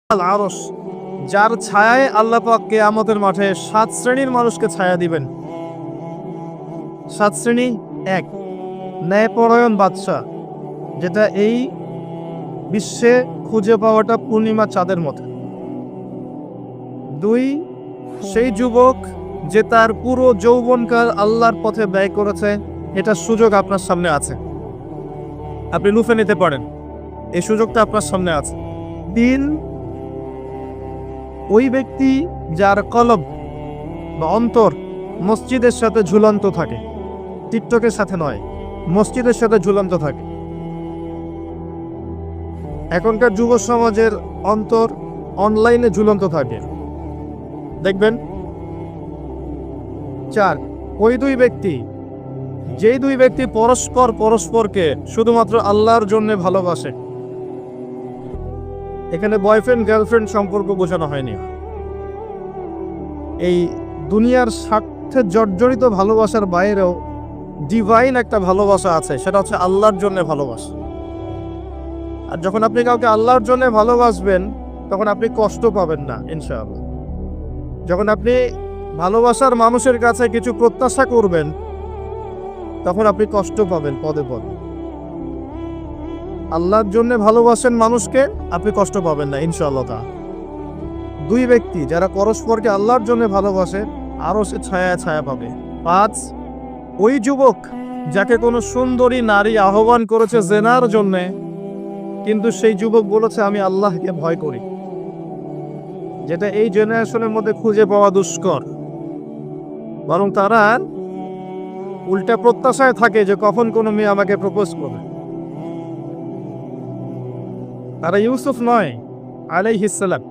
আরশ, যার ছায়ায় আল্লাহ পাক কিয়ামতের মাঠে 7 শ্রেণীর মানুষকে ছায়া দিবেন। 7 শ্রেণী। 1, ন্যায়পরায়ণ বাদশা, যেটা এই বিশ্বে খুঁজে পাওয়াটা পূর্ণিমা চাঁদের মতো। 2, সেই যুবক যে তার পুরো যৌবনকাল আল্লাহর পথে ব্যয় করেছে, এটার সুযোগ আপনার সামনে আছে, আপনি লুফে নিতে পারেন, এই সুযোগটা আপনার সামনে আছে। 3, ওই ব্যক্তি যার কলব বা অন্তর মসজিদের সাথে ঝুলন্ত থাকে, টিকটকের সাথে নয়, মসজিদের সাথে ঝুলন্ত থাকে। এখনকার যুব সমাজের অন্তর অনলাইনে ঝুলন্ত থাকে, দেখবেন। 4, ওই যেই দুই ব্যক্তি পরস্পরকে শুধুমাত্র আল্লাহর জন্য ভালোবাসে। এখানে বয়ফ্রেন্ড গার্লফ্রেন্ড সম্পর্ক বোঝানো হয়নি, এই দুনিয়ার স্বার্থে জর্জরিত ভালোবাসার বাইরেও ডিভাইন একটা ভালোবাসা আছে, সেটা হচ্ছে আল্লাহর জন্য ভালোবাসা। আর যখন আপনি কাউকে আল্লাহর জন্য ভালোবাসবেন, তখন আপনি কষ্ট পাবেন না ইনশাআল্লাহ। যখন আপনি ভালোবাসার মানুষের কাছে কিছু প্রত্যাশা করবেন, তখন আপনি কষ্ট পাবেন পদে পদে। আল্লাহর জন্য ভালোবাসেন মানুষকে, আপনি কষ্ট পাবেন না ইনশাআল্লাহ। 2 ব্যক্তি যারা পরস্পরকে আল্লাহর জন্য ভালোবাসে, আরো সে ছায়া পাবে। 5, ওই যুবক যাকে কোনো সুন্দরী নারী আহ্বান করেছে জেনার জন্যে, কিন্তু সেই যুবক বলেছে আমি আল্লাহকে ভয় করি, যেটা এই জেনারেশনের মধ্যে খুঁজে পাওয়া দুষ্কর। বরং তারা উল্টা প্রত্যাশায় থাকে যে কখন কোনো মেয়ে আমাকে প্রপোজ করবে। তারা ইউসুফ নয় আলাইহিস সালাম।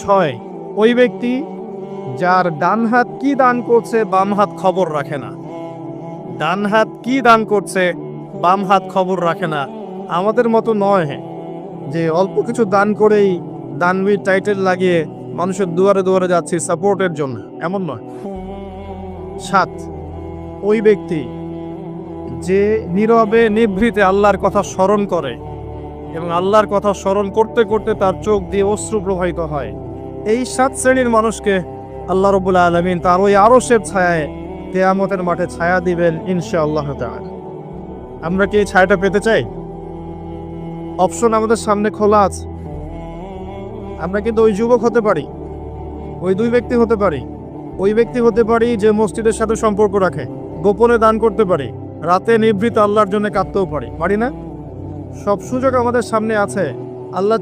6, ওই ব্যক্তি যার ডান হাত কি দান করছে বাম হাত খবর রাখে না। ডান হাত কি দান করছে বাম হাত খবর রাখে না। আমাদের মতো নয় যে অল্প কিছু দান করেই দানবীর টাইটেল লাগিয়ে মানুষের দুয়ারে দুয়ারে যাচ্ছি সাপোর্টের জন্য, এমন নয়। 7, ওই ব্যক্তি যে নীরবে নিভৃতে আল্লাহর কথা স্মরণ করে এবং আল্লাহর কথা স্মরণ করতে করতে তার চোখ দিয়ে অশ্রু প্রবাহিত হয়। এই 7 শ্রেণীর মানুষকে আল্লাহ রাব্বুল আলামিন তার ওই আরশের ছায়ায় কিয়ামতের মাঠে ছায়া দিবেন ইনশাআল্লাহ তাআলা। আমরা কি এই ছায়াটা পেতে চাই? অপশন আমাদের সামনে খোলা আছে। আমরা কিন্তু ওই যুবক হতে পারি, ওই 2 ব্যক্তি হতে পারি, ওই ব্যক্তি হতে পারি যে মসজিদের সাথে সম্পর্ক রাখে, গোপনে দান করতে পারি, রাতে নিভৃত আল্লাহর জন্য কাঁদতেও পারি না? সব সুযোগ আমাদের সামনে আছে। আল্লাহ